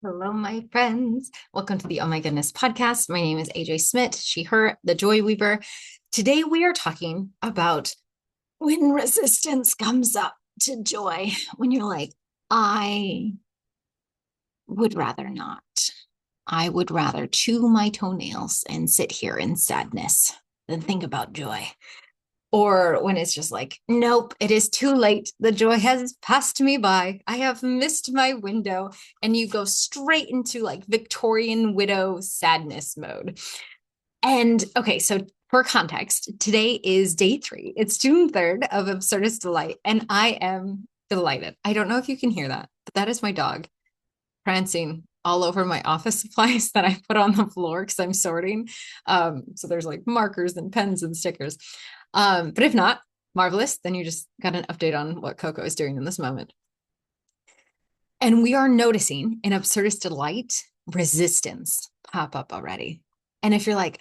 Hello, my friends. Welcome to the Oh My Goodness podcast. My name is AJ Smith, she, her, the Joy Weaver. Today we are talking about when resistance comes up to joy, when you're like, I would rather not. I would rather chew my toenails and sit here in sadness than think about joy. Or when it's just like, nope, it is too late. The joy has passed me by. I have missed my window. And you go straight into like Victorian widow sadness mode. And okay, so for context, today is day 3. It's June 3rd of Absurdist Delight. And I am delighted. I don't know if you can hear that, but that is my dog prancing all over my office supplies that I put on the floor because I'm sorting. So there's like markers and pens and stickers. But if not, marvelous. Then you just got an update on what Coco is doing in this moment. And we are noticing in Absurdist Delight resistance pop up already. And if you're like,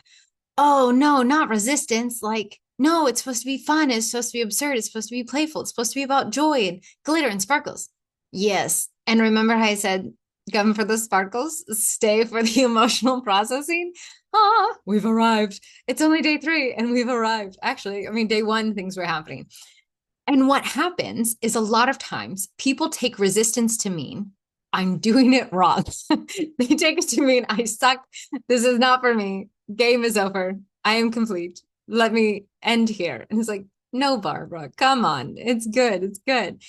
oh, no, not resistance, like, no, it's supposed to be fun. It's supposed to be absurd. It's supposed to be playful. It's supposed to be about joy and glitter and sparkles. Yes. And remember how I said, come for the sparkles, stay for the emotional processing? Ah, we've arrived. It's only day 3 and we've arrived. Actually, I mean, day 1, things were happening. And what happens is a lot of times people take resistance to mean I'm doing it wrong. They take it to mean I suck. This is not for me. Game is over. I am complete. Let me end here. And it's like, no, Barbara, come on. It's good. It's good.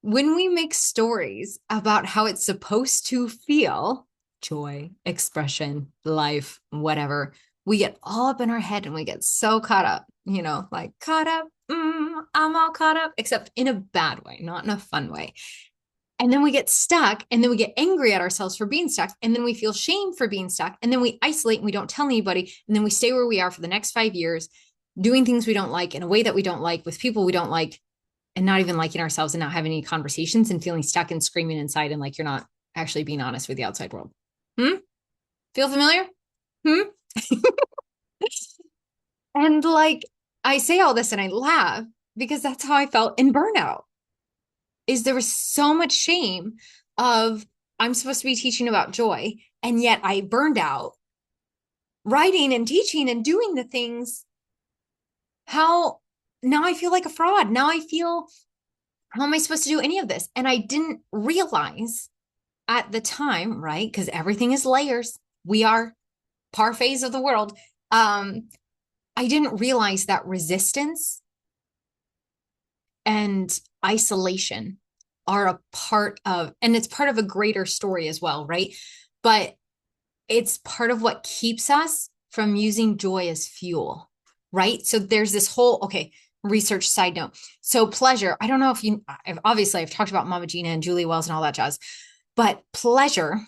When we make stories about how it's supposed to feel, joy, expression, life, whatever, we get all up in our head and we get so caught up, like caught up. I'm all caught up, except in a bad way, not in a fun way. And then we get stuck and then we get angry at ourselves for being stuck. And then we feel shame for being stuck. And then we isolate and we don't tell anybody. And then we stay where we are for the next 5 years, doing things we don't like in a way that we don't like with people we don't like, and not even liking ourselves and not having any conversations and feeling stuck and screaming inside and like you're not actually being honest with the outside world. Feel familiar? And like I say all this and I laugh because that's how I felt in burnout. Is there was so much shame of I'm supposed to be teaching about joy, and yet I burned out writing and teaching and doing the things. How now I feel like a fraud. Now I feel, how am I supposed to do any of this? And I didn't realize at the time, right? Because everything is layers. We are parfaits of the world. I didn't realize that resistance and isolation are a part of, and it's part of a greater story as well, right? But it's part of what keeps us from using joy as fuel, right? So there's this whole, okay, research side note. So pleasure, I don't know if you, I've talked about Mama Gina and Julie Wells and all that jazz, but pleasure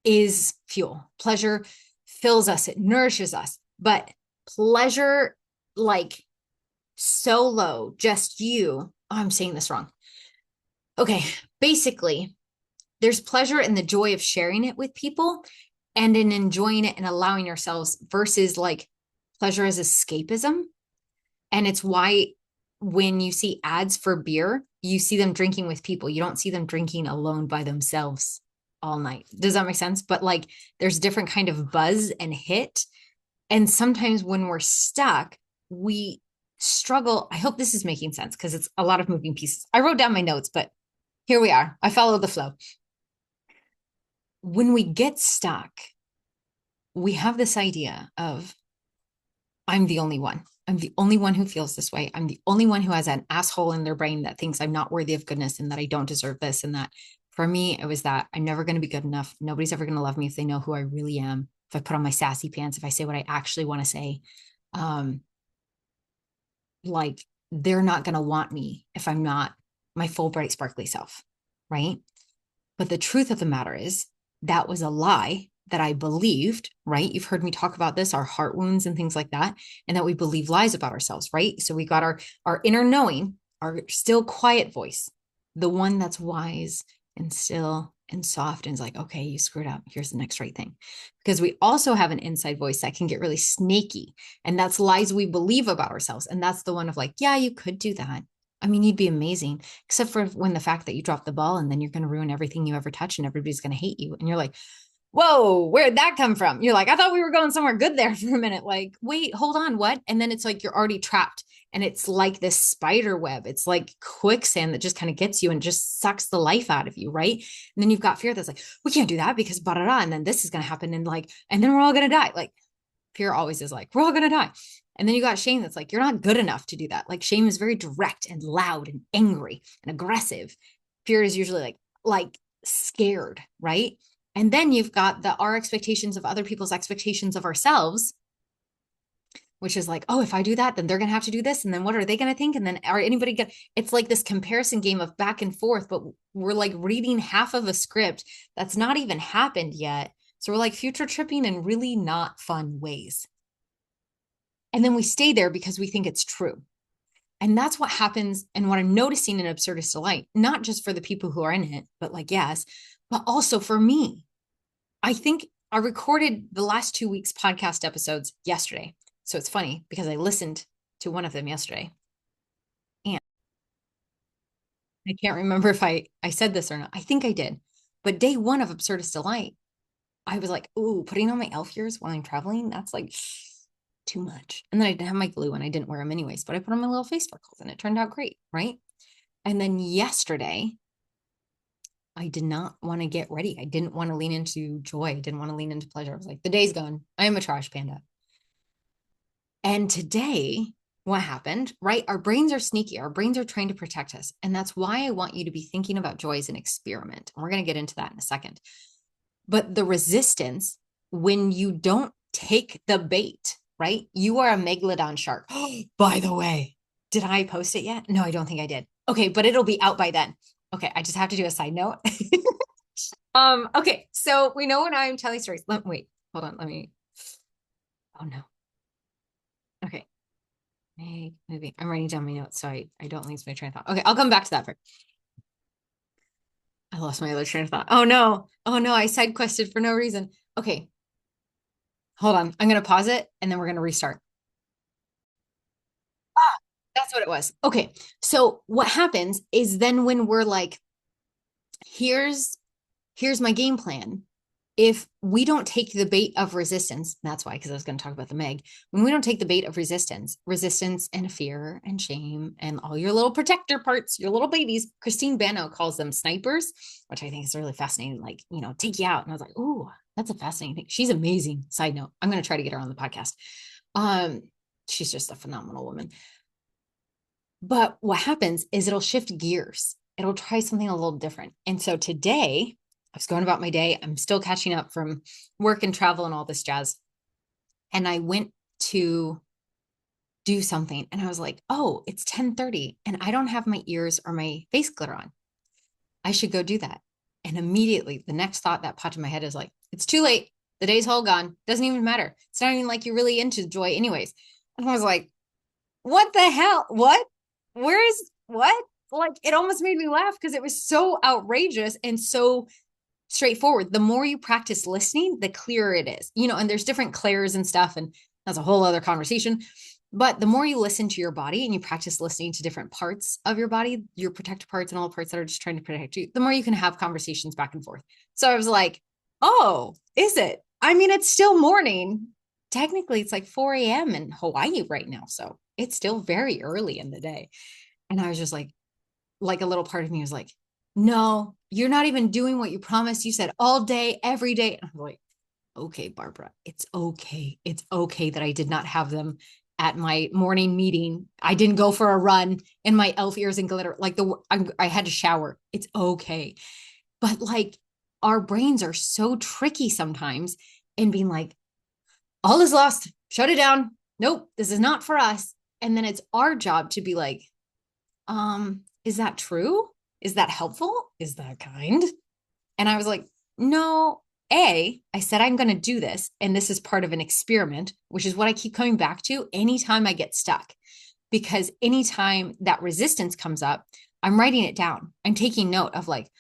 is fuel. Pleasure fills us, it nourishes us, but pleasure, like solo, just you, oh, I'm saying this wrong. Okay, basically, there's pleasure in the joy of sharing it with people and in enjoying it and allowing yourselves versus like pleasure as escapism. And it's why when you see ads for beer, you see them drinking with people. You don't see them drinking alone by themselves all night. Does that make sense? But like there's different kind of buzz and hit. And sometimes when we're stuck, we struggle. I hope this is making sense because it's a lot of moving pieces. I wrote down my notes, but here we are. I follow the flow. When we get stuck, we have this idea of, I'm the only one. I'm the only one who feels this way. I'm the only one who has an asshole in their brain that thinks I'm not worthy of goodness and that I don't deserve this and that. For me, it was that I'm never going to be good enough. Nobody's ever going to love me if they know who I really am. If I put on my sassy pants, if I say what I actually want to say, like they're not going to want me if I'm not my full, bright, sparkly self, right? But the truth of the matter is that was a lie that I believed, right? You've heard me talk about this, our heart wounds and things like that, and that we believe lies about ourselves, right? So we got our inner knowing, our still quiet voice, the one that's wise and still and soft and is like, okay, you screwed up. Here's the next right thing. Because we also have an inside voice that can get really snaky. And that's lies we believe about ourselves. And that's the one of like, yeah, you could do that. I mean, you'd be amazing, except for when the fact that you dropped the ball and then you're going to ruin everything you ever touch and everybody's going to hate you. And you're like, whoa, where'd that come from? You're like, I thought we were going somewhere good there for a minute. Like, wait, hold on, what? And then it's like you're already trapped. And it's like this spider web. It's like quicksand that just kind of gets you and just sucks the life out of you, right? And then you've got fear that's like, we can't do that because blah, blah, blah. And then this is going to happen. And like, and then we're all going to die. Like, fear always is like, we're all going to die. And then you got shame that's like, you're not good enough to do that. Like, shame is very direct and loud and angry and aggressive. Fear is usually like scared, right? And then you've got our expectations of other people's expectations of ourselves, which is like, oh, if I do that, then they're going to have to do this. And then what are they going to think? And then are anybody going to, it's like this comparison game of back and forth, but we're like reading half of a script that's not even happened yet. So we're like future tripping in really not fun ways. And then we stay there because we think it's true. And that's what happens. And what I'm noticing in Absurdist Delight, not just for the people who are in it, but like, yes, but also for me. I think I recorded the last 2 weeks podcast episodes yesterday. So it's funny because I listened to one of them yesterday. And I can't remember if I said this or not. I think I did. But day one of Absurdist Delight, I was like, ooh, putting on my elf ears while I'm traveling, that's like too much. And then I didn't have my glue and I didn't wear them anyways, but I put on my little face freckles and it turned out great, right? And then yesterday, I did not want to get ready. I didn't want to lean into joy. I didn't want to lean into pleasure. I was like, the day's gone. I am a trash panda. And today, what happened, right? Our brains are sneaky. Our brains are trying to protect us. And that's why I want you to be thinking about joy as an experiment. And we're going to get into that in a second. But the resistance, when you don't take the bait, right? You are a megalodon shark. By the way, did I post it yet? No, I don't think I did. Okay, but it'll be out by then. Okay, I just have to do a side note. Okay, so we know when I'm telling stories. Wait, hold on. Let me. Oh no. Okay. Movie. I'm writing down my notes so I don't lose my train of thought. Okay, I'll come back to that. I lost my other train of thought. Oh no. Oh no, I side quested for no reason. Okay. Hold on. I'm gonna pause it and then we're gonna restart. Ah, that's what it was. Okay. So what happens is then when we're like, here's my game plan. If we don't take the bait of resistance, that's why, because I was going to talk about the Meg. When we don't take the bait of resistance and fear and shame and all your little protector parts, your little babies, Christine Bano calls them snipers, which I think is really fascinating. Like, take you out. And I was like, oh, that's a fascinating thing. She's amazing. Side note, I'm going to try to get her on the podcast. She's just a phenomenal woman. But what happens is it'll shift gears. It'll try something a little different. And so today, I was going about my day. I'm still catching up from work and travel and all this jazz. And I went to do something and I was like, oh, it's 10:30 and I don't have my ears or my face glitter on. I should go do that. And immediately the next thought that popped in my head is like, it's too late. The day's all gone. Doesn't even matter. It's not even like you're really into joy anyways. And I was like, what the hell? What? Where is what? Like it almost made me laugh because it was so outrageous and so straightforward. The more you practice listening, the clearer it is, and there's different clairs and stuff. And that's a whole other conversation. But the more you listen to your body and you practice listening to different parts of your body, your protective parts and all the parts that are just trying to protect you, the more you can have conversations back and forth. So I was like, oh, is it? I mean, it's still morning. Technically, it's like 4 a.m. in Hawaii right now. So it's still very early in the day. And I was just like a little part of me was like, no, you're not even doing what you promised. You said all day, every day. And I'm like, okay, Barbara, it's okay. It's okay that I did not have them at my morning meeting. I didn't go for a run in my elf ears and glitter. Like I had to shower. It's okay. But like our brains are so tricky sometimes in being like, all is lost. Shut it down. Nope, this is not for us. And then it's our job to be like, is that true? Is that helpful? Is that kind? And I was like, no, I said, I'm going to do this. And this is part of an experiment, which is what I keep coming back to anytime I get stuck. Because anytime that resistance comes up, I'm writing it down. I'm taking note of like,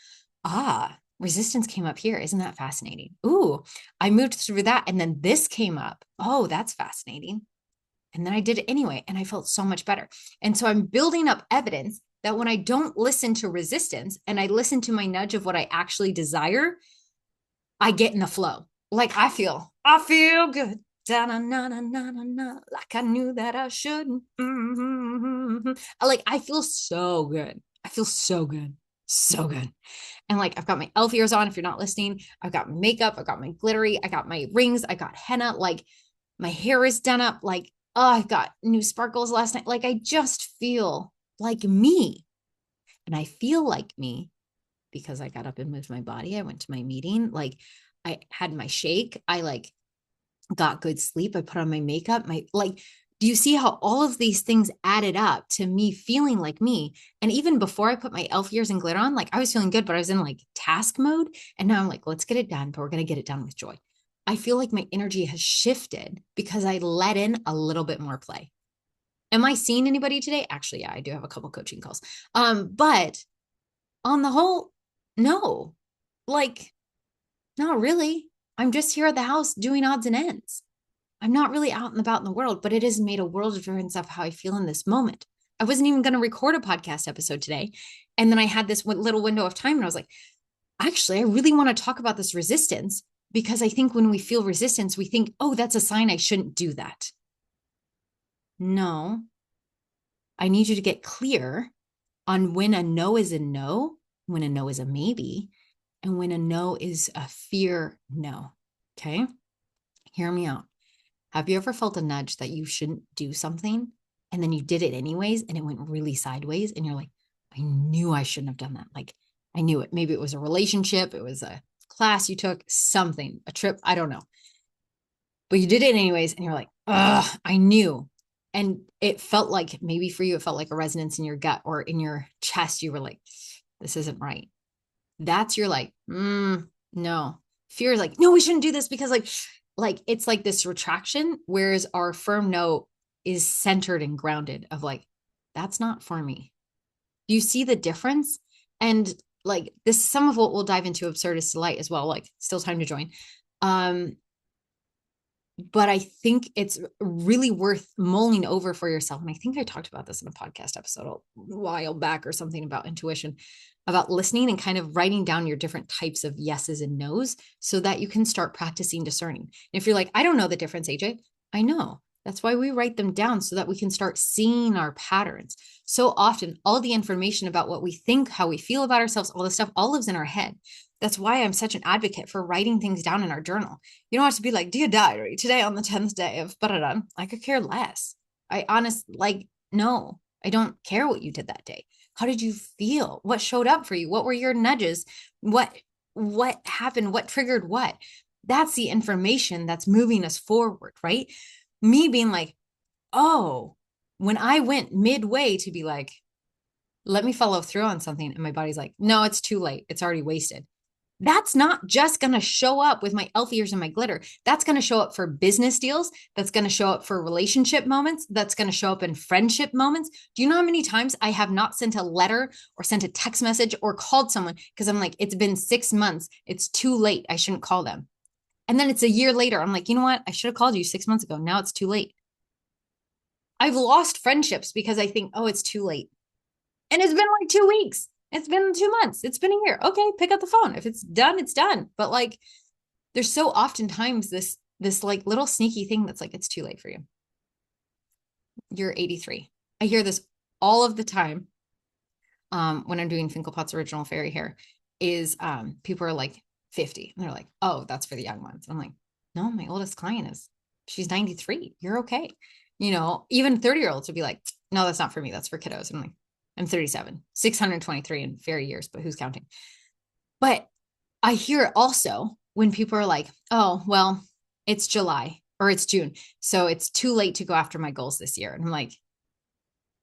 resistance came up here. Isn't that fascinating? Ooh, I moved through that. And then this came up. Oh, that's fascinating. And then I did it anyway. And I felt so much better. And so I'm building up evidence that when I don't listen to resistance and I listen to my nudge of what I actually desire, I get in the flow. Like I feel good. Da-na-na-na-na-na, like I knew that I shouldn't. Mm-hmm. Like I feel so good. I feel so good. So good. And like I've got my elf ears on. If you're not listening, I've got my makeup, I've got my glittery, I got my rings, I got henna, like my hair is done up. Like, oh, I got new sparkles last night. Like I just feel like me. And I feel like me because I got up and moved my body. I went to my meeting. Like I had my shake. I like got good sleep. I put on my makeup. My like, do you see how all of these things added up to me feeling like me? And even before I put my elf ears and glitter on, like I was feeling good, but I was in like task mode. And now I'm like, let's get it done, but we're going to get it done with joy. I feel like my energy has shifted because I let in a little bit more play. Am I seeing anybody today? Actually, yeah, I do have a couple coaching calls. But on the whole, no, like, not really. I'm just here at the house doing odds and ends. I'm not really out and about in the world, but it has made a world of difference of how I feel in this moment. I wasn't even going to record a podcast episode today. And then I had this little window of time and I was like, actually, I really want to talk about this resistance because I think when we feel resistance, we think, oh, that's a sign I shouldn't do that. No, I need you to get clear on when a no is a no, when a no is a maybe, and when a no is a fear no. Okay. Hear me out. Have you ever felt a nudge that you shouldn't do something and then you did it anyways and it went really sideways and you're like, I knew I shouldn't have done that. Like I knew it. Maybe it was a relationship, it was a class you took, something, a trip, I don't know. But you did it anyways and you're like, ugh, I knew. And it felt like maybe for you, it felt like a resonance in your gut or in your chest. You were like, this isn't right. That's your like, no. Fear is like, no, we shouldn't do this because like it's like this retraction, whereas our firm no is centered and grounded of like, that's not for me. Do you see the difference? And like this, some of what we'll dive into absurdist delight as well, like still time to join. But I think it's really worth mulling over for yourself. And I think I talked about this in a podcast episode a while back or something about intuition, about listening and kind of writing down your different types of yeses and nos so that you can start practicing discerning. And if you're like, I don't know the difference, AJ, I know. That's why we write them down so that we can start seeing our patterns. So often, all the information about what we think, how we feel about ourselves, all this stuff, all lives in our head. That's why I'm such an advocate for writing things down in our journal. You don't have to be like, dear diary, today on the 10th day of da. I could care less. No, I don't care what you did that day. How did you feel? What showed up for you? What were your nudges? What happened? What triggered what? That's the information that's moving us forward, right? Me being like, oh, when I went midway to be like, let me follow through on something. And my body's like, no, it's too late. It's already wasted. That's not just going to show up with my elf ears and my glitter. That's going to show up for business deals. That's going to show up for relationship moments. That's going to show up in friendship moments. Do you know how many times I have not sent a letter or sent a text message or called someone because I'm like, it's been 6 months. It's too late. I shouldn't call them. And then it's a year later. I'm like, you know what? I should have called you 6 months ago. Now it's too late. I've lost friendships because I think, oh, it's too late. And it's been like 2 weeks. It's been 2 months. It's been a year. Okay, pick up the phone. If it's done, it's done. But like, there's so oftentimes this like little sneaky thing that's like, it's too late for you. You're 83. I hear this all of the time. When I'm doing Finkelpot's original fairy hair, is people are like 50 and they're like, oh, that's for the young ones. I'm like, no, my oldest client she's 93. You're okay. You know, even 30-year-olds would be like, no, that's not for me. That's for kiddos. And I'm like, I'm 37, 623 in fairy years, but who's counting? But I hear it also when people are like, oh, well, it's July or it's June. So it's too late to go after my goals this year. And I'm like,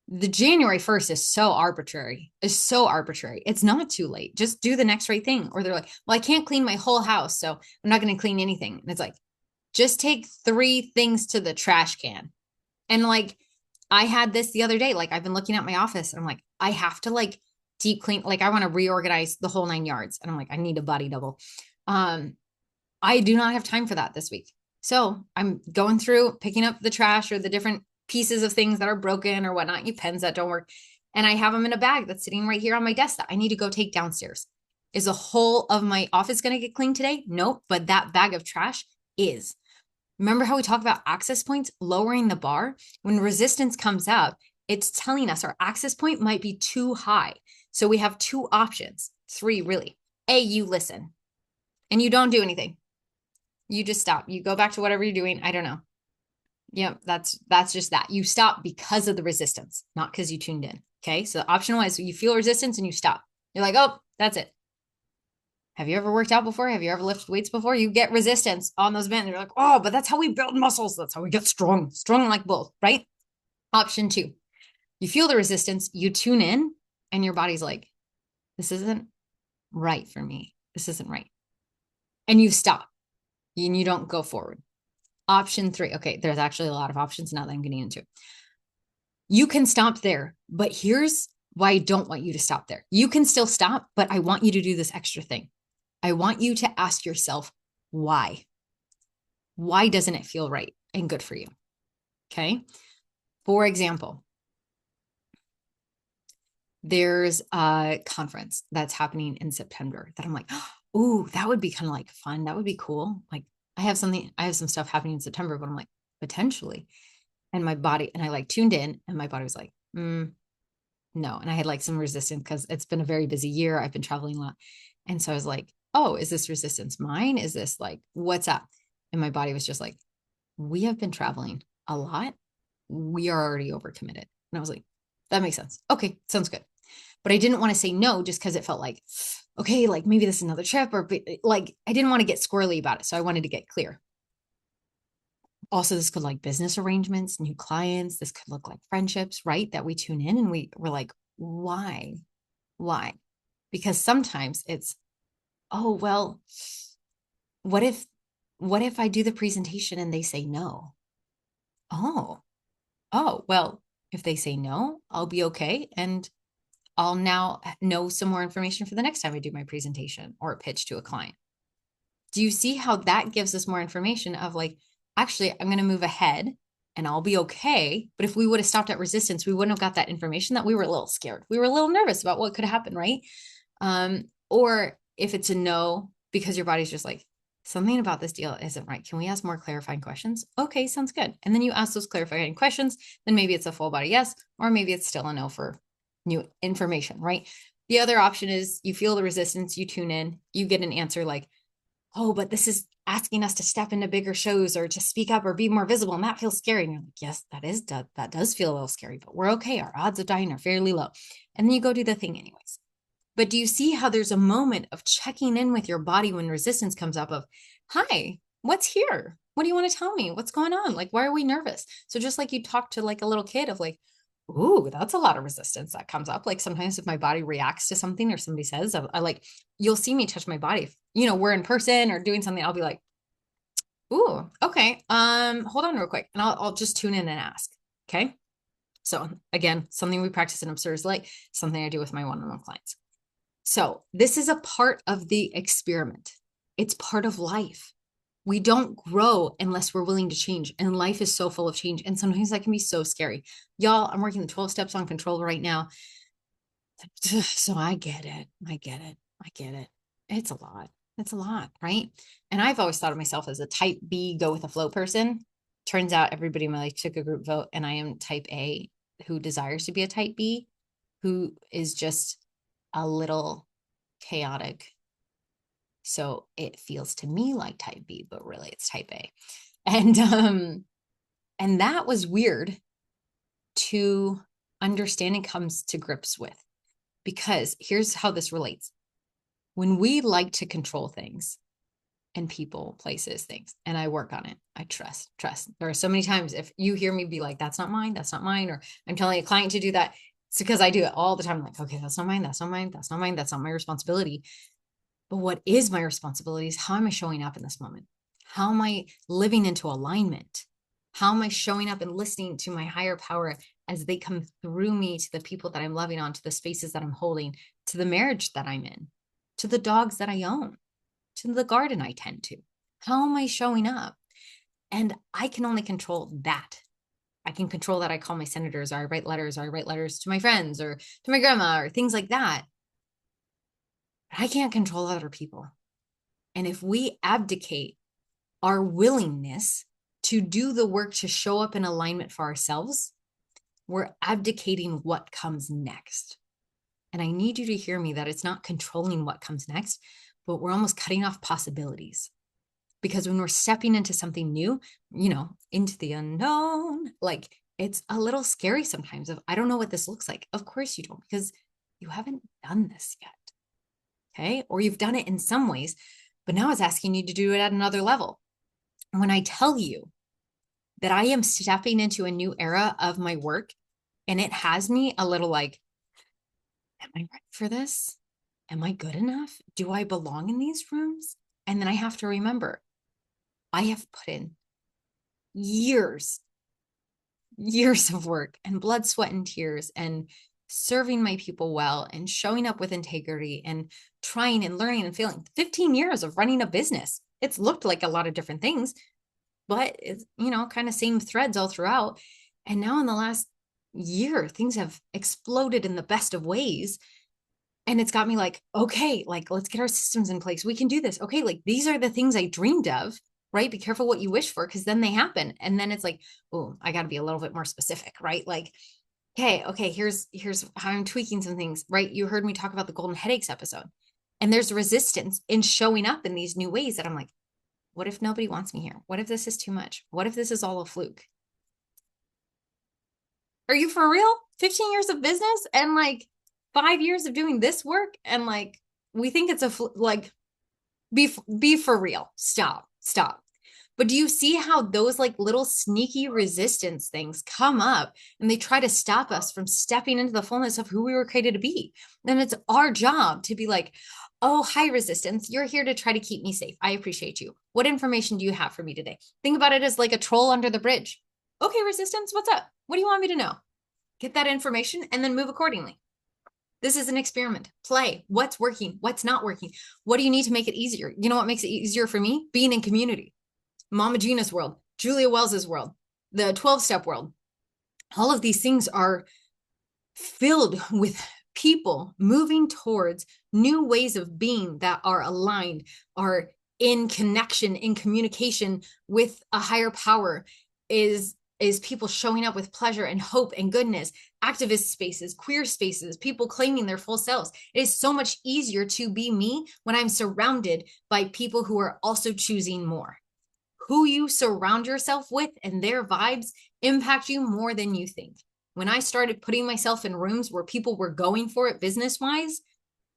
the January 1st is so arbitrary. It's not too late. Just do the next right thing. Or they're like, well, I can't clean my whole house, so I'm not going to clean anything. And it's like, just take 3 things to the trash can. And like, I had this the other day. Like, I've been looking at my office and I'm like, I have to like deep clean. Like, I want to reorganize the whole 9 yards. And I'm like, I need a body double. I do not have time for that this week. So I'm going through, picking up the trash or the different pieces of things that are broken or whatnot, pens that don't work. and I have them in a bag that's sitting right here on my desk that I need to go take downstairs. Is the whole of my office going to get cleaned today? Nope. But that bag of trash is. Remember how we talk about access points, lowering the bar? When resistance comes up, it's telling us our access point might be too high. So we have two options, three really. A, you listen and you don't do anything. You just stop. You go back to whatever you're doing. I don't know. Yeah, that's just that. You stop because of the resistance, not because you tuned in. Okay. So option one is you feel resistance and you stop. You're like, oh, that's it. Have you ever worked out before? Have you ever lifted weights before? You get resistance on those bands. You're like, oh, but that's how we build muscles. That's how we get strong, strong like bulls, right? Option two, you feel the resistance, you tune in, and your body's like, this isn't right for me. This isn't right. And you stop and you don't go forward. Option three, okay, there's actually a lot of options now that I'm getting into. You can stop there, but here's why I don't want you to stop there. You can still stop, but I want you to do this extra thing. I want you to ask yourself, why? Why doesn't it feel right and good for you? Okay. For example, there's a conference that's happening in September that I'm like, oh, that would be kind of like fun. That would be cool. Like I have some stuff happening in September, but I'm like, potentially. And my body, and I like tuned in and my body was like, no. And I had like some resistance because it's been a very busy year. I've been traveling a lot. And so I was like, oh, is this resistance mine? Is this like, what's up? And my body was just like, we have been traveling a lot. We are already overcommitted. And I was like, that makes sense. Okay, sounds good. But I didn't want to say no just because it felt like, okay, like maybe this is another trip, or like I didn't want to get squirrely about it. So I wanted to get clear. Also, this could like business arrangements, new clients. This could look like friendships, right? That we tune in and we're like, why? Why? Because sometimes it's, oh, well, what if I do the presentation and they say no? Oh, well, if they say no, I'll be okay. And I'll now know some more information for the next time I do my presentation or pitch to a client. Do you see how that gives us more information of like, actually, I'm going to move ahead and I'll be okay. But if we would have stopped at resistance, we wouldn't have got that information that we were a little scared. We were a little nervous about what could happen, right? Or if it's a no, because your body's just like, something about this deal isn't right. Can we ask more clarifying questions? Okay, sounds good. And then you ask those clarifying questions, then maybe it's a full body yes, or maybe it's still a no for new information, right? The other option is you feel the resistance, you tune in, you get an answer like, oh, but this is asking us to step into bigger shows or to speak up or be more visible. And that feels scary. And you're like, yes, that does feel a little scary, but we're okay. Our odds of dying are fairly low. And then you go do the thing anyways. But do you see how there's a moment of checking in with your body when resistance comes up of, hi, what's here? What do you want to tell me? What's going on? Like, why are we nervous? So just like you talk to like a little kid of like, ooh, that's a lot of resistance that comes up. Like sometimes if my body reacts to something or somebody says, I like, you'll see me touch my body. If, we're in person or doing something, I'll be like, ooh, okay. Hold on real quick. And I'll just tune in and ask. Okay. So again, something we practice in Absurd Light, something I do with my one-on-one clients. So this is a part of the experiment. It's part of life. We don't grow unless we're willing to change. And life is so full of change. And sometimes that can be so scary. Y'all, I'm working the 12 steps on control right now. So I get it. I get it. I get it. It's a lot. It's a lot, right? And I've always thought of myself as a type B, go with the flow person. Turns out everybody in my life took a group vote, and I am type A who desires to be a type B, who is just a little chaotic. So it feels to me like type B, but really it's type A. And that was weird to understand and comes to grips with, because here's how this relates. When we like to control things and people, places, things, and I work on it, I trust. There are so many times if you hear me be like, that's not mine, or I'm telling a client to do that, it's because I do it all the time. I'm like, okay, that's not mine, that's not my responsibility. But what is my responsibility is how am I showing up in this moment? How am I living into alignment? How am I showing up and listening to my higher power as they come through me to the people that I'm loving on, to the spaces that I'm holding, to the marriage that I'm in, to the dogs that I own, to the garden I tend to? How am I showing up? And I can only control that. I can control that. I call my senators, or I write letters, or I write letters to my friends or to my grandma or things like that. But I can't control other people. And if we abdicate our willingness to do the work to show up in alignment for ourselves, we're abdicating what comes next. And I need you to hear me that it's not controlling what comes next, but we're almost cutting off possibilities. Because when we're stepping into something new, into the unknown, like it's a little scary sometimes of, I don't know what this looks like. Of course you don't, because you haven't done this yet. Okay. Or you've done it in some ways, but now it's asking you to do it at another level. And when I tell you that I am stepping into a new era of my work, and it has me a little like, am I ready for this? Am I good enough? Do I belong in these rooms? And then I have to remember, I have put in years of work and blood, sweat, and tears, and serving my people well, and showing up with integrity, and trying and learning and failing. 15 years of running a business. It's looked like a lot of different things, but it's, kind of same threads all throughout. And now in the last year, things have exploded in the best of ways. And it's got me like, okay, like, let's get our systems in place. We can do this. Okay. Like, these are the things I dreamed of, right? Be careful what you wish for, because then they happen. And then it's like, oh, I got to be a little bit more specific, right? Like, okay, here's how I'm tweaking some things, right? You heard me talk about the golden headaches episode. And there's resistance in showing up in these new ways that I'm like, what if nobody wants me here? What if this is too much? What if this is all a fluke? Are you for real? 15 years of business and like 5 years of doing this work, and like we think it's like, be for real. Stop. But do you see how those like little sneaky resistance things come up, and they try to stop us from stepping into the fullness of who we were created to be? Then it's our job to be like, oh, hi, resistance. You're here to try to keep me safe. I appreciate you. What information do you have for me today? Think about it as like a troll under the bridge. Okay, resistance, what's up? What do you want me to know? Get that information and then move accordingly. This is an experiment. Play. What's working? What's not working? What do you need to make it easier? You know what makes it easier for me? Being in community. Mama Gina's world, Julia Wells's world, the 12-step world. All of these things are filled with people moving towards new ways of being that are aligned, are in connection, in communication with a higher power, is people showing up with pleasure and hope and goodness, activist spaces, queer spaces, people claiming their full selves. It is so much easier to be me when I'm surrounded by people who are also choosing more. Who you surround yourself with and their vibes impact you more than you think. When I started putting myself in rooms where people were going for it business-wise,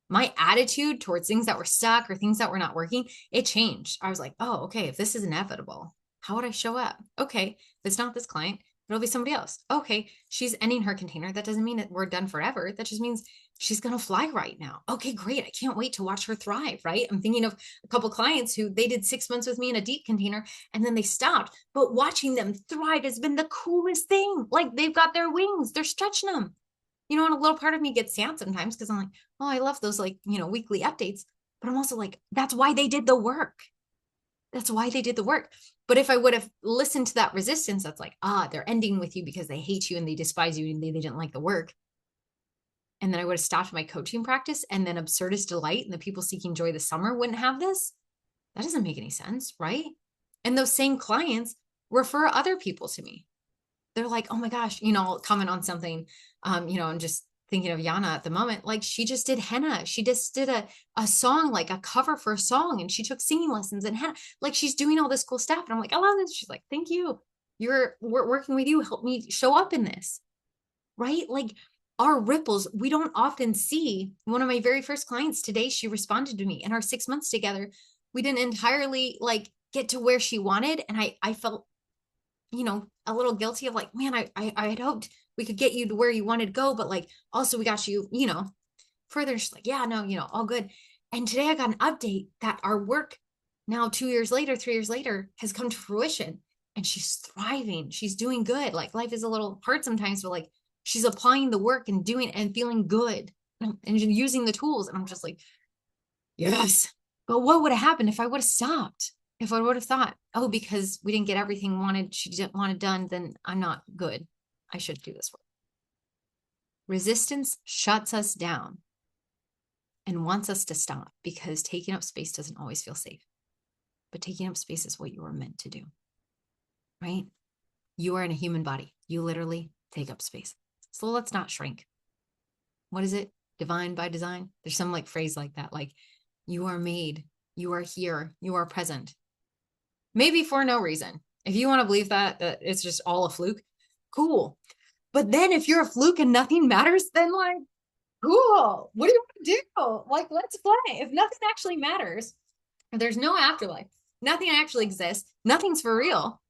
my attitude towards things that were stuck or things that were not working, it changed. I was like, oh, okay, if this is inevitable, how would I show up? Okay, if it's not this client, it'll be somebody else. Okay, she's ending her container. That doesn't mean that we're done forever. That just means she's going to fly right now. Okay, great. I can't wait to watch her thrive, right? I'm thinking of a couple clients who they did 6 months with me in a deep container and then they stopped. But watching them thrive has been the coolest thing. Like they've got their wings, they're stretching them. And a little part of me gets sad sometimes because I'm like, oh, I love those like, weekly updates. But I'm also like, that's why they did the work. That's why they did the work. But if I would have listened to that resistance, that's like, they're ending with you because they hate you and they despise you and they didn't like the work. And then I would have stopped my coaching practice, and then Absurdist Delight and the People Seeking Joy this summer wouldn't have this. That doesn't make any sense, right? And those same clients refer other people to me. They're like, oh my gosh, I'll comment on something, I'm just thinking of Yana at the moment. Like she just did henna. She just did a song, like a cover for a song. And she took singing lessons and henna. Like she's doing all this cool stuff. And I'm like, I love this. She's like, thank you. We're working with you. Help me show up in this. Right? Like our ripples, we don't often see. One of my very first clients today, she responded to me in our 6 months together. We didn't entirely like get to where she wanted. And I felt, a little guilty of like, man, I had hoped we could get you to where you wanted to go, but like, also we got you, further. She's like, yeah, no, all good. And today I got an update that our work now 2 years later, 3 years later has come to fruition, and she's thriving. She's doing good. Like life is a little hard sometimes, but like she's applying the work and doing it and feeling good and using the tools. And I'm just like, yes, but what would have happened if I would have stopped? if I would have thought, oh, because we didn't get everything she didn't want it done, then I'm not good. I should do this work. Resistance shuts us down and wants us to stop because taking up space doesn't always feel safe. But taking up space is what you were meant to do, right? You are in a human body. You literally take up space. So let's not shrink. What is it? Divine by design? There's some like phrase like that. Like, you are made, you are here, you are present. Maybe for no reason. If you want to believe that it's just all a fluke, cool. But then if you're a fluke and nothing matters, then like, cool. What do you want to do? Like, let's play. If nothing actually matters, if there's no afterlife, nothing actually exists, nothing's for real.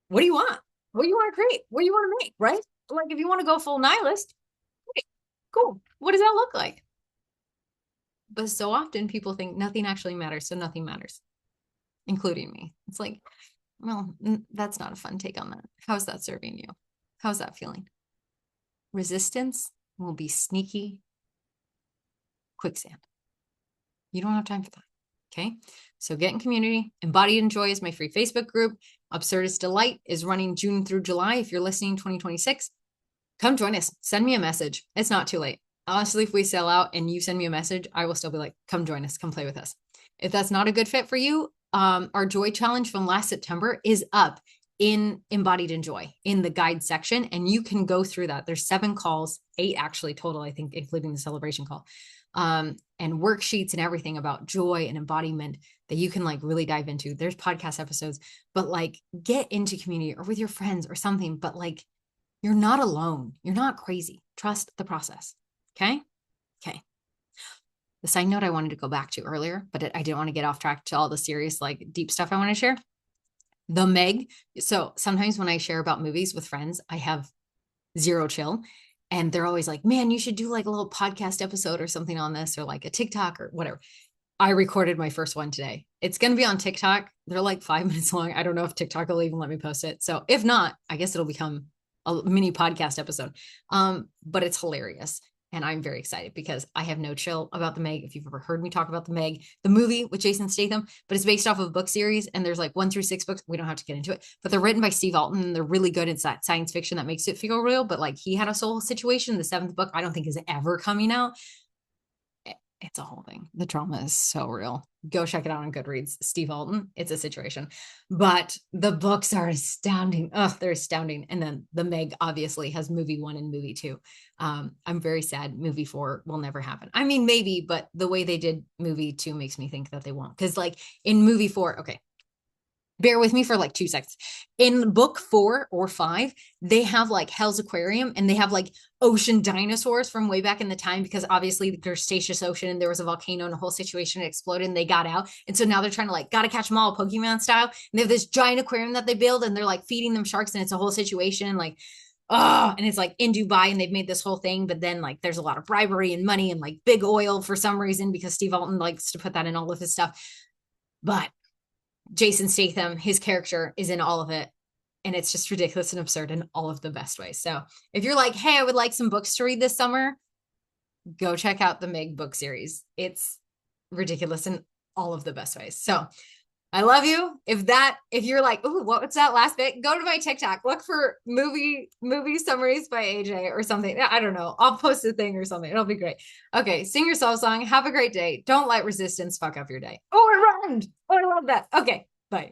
What do you want? What do you want to create? What do you want to make? Right? Like, if you want to go full nihilist, okay, cool. What does that look like? But so often people think nothing actually matters, so nothing matters, including me. It's like, well, that's not a fun take on that. How's that serving you? How's that feeling? Resistance will be sneaky quicksand. You don't have time for that. Okay. So get in community. Embodied and Joy is my free Facebook group. Absurdist Delight is running June through July. If you're listening 2026, come join us. Send me a message. It's not too late. Honestly, if we sell out and you send me a message, I will still be like, come join us, come play with us. If that's not a good fit for you, our Joy Challenge from last September is up in Embodied and Joy in the guide section. And you can go through that. There's 7 calls, 8 actually total, I think, including the celebration call, and worksheets and everything about joy and embodiment that you can like really dive into. There's podcast episodes, but like get into community or with your friends or something, but like, you're not alone. You're not crazy. Trust the process. Okay. Okay. The side note I wanted to go back to earlier, but I didn't want to get off track to all the serious, like deep stuff I want to share. The Meg. So sometimes when I share about movies with friends, I have zero chill. And they're always like, man, you should do like a little podcast episode or something on this, or like a TikTok or whatever. I recorded my first one today. It's going to be on TikTok. They're like 5 minutes long. I don't know if TikTok will even let me post it. So if not, I guess it'll become a mini podcast episode. But it's hilarious. And I'm very excited because I have no chill about the Meg. If you've ever heard me talk about the Meg, the movie with Jason Statham, but it's based off of a book series. And there's like 1 through 6 books. We don't have to get into it, but they're written by Steve Alton. And they're really good. It's that science fiction that makes it feel real. But like, he had a soul situation. The 7th book, I don't think is ever coming out. It's a whole thing. The trauma is so real. Go check it out on Goodreads. Steve Alton. It's a situation. But the books are astounding. Oh, they're astounding. And then the Meg obviously has movie 1 and movie 2. I'm very sad movie 4 will never happen. I mean, maybe, but the way they did movie 2 makes me think that they won't. Because like in movie 4, okay, bear with me for like 2 seconds. In book 4 or 5, they have like Hell's Aquarium and they have like ocean dinosaurs from way back in the time, because obviously the Cretaceous ocean and there was a volcano and a whole situation exploded and they got out. And so now they're trying to like, gotta catch them all Pokemon style. And they have this giant aquarium that they build and they're like feeding them sharks and it's a whole situation like, oh, and it's like in Dubai and they've made this whole thing, but then like there's a lot of bribery and money and like big oil for some reason because Steve Alton likes to put that in all of his stuff. But Jason Statham, his character is in all of it. And it's just ridiculous and absurd in all of the best ways. So if you're like, hey, I would like some books to read this summer, go check out the Meg book series. It's ridiculous in all of the best ways. So I love you. If you're like, oh, what's that last bit? Go to my TikTok, look for movie summaries by AJ or something. I don't know. I'll post a thing or something. It'll be great. Okay. Sing your soul song. Have a great day. Don't let resistance fuck up your day. Oh, I rhymed. Oh, I love that. Okay. Bye.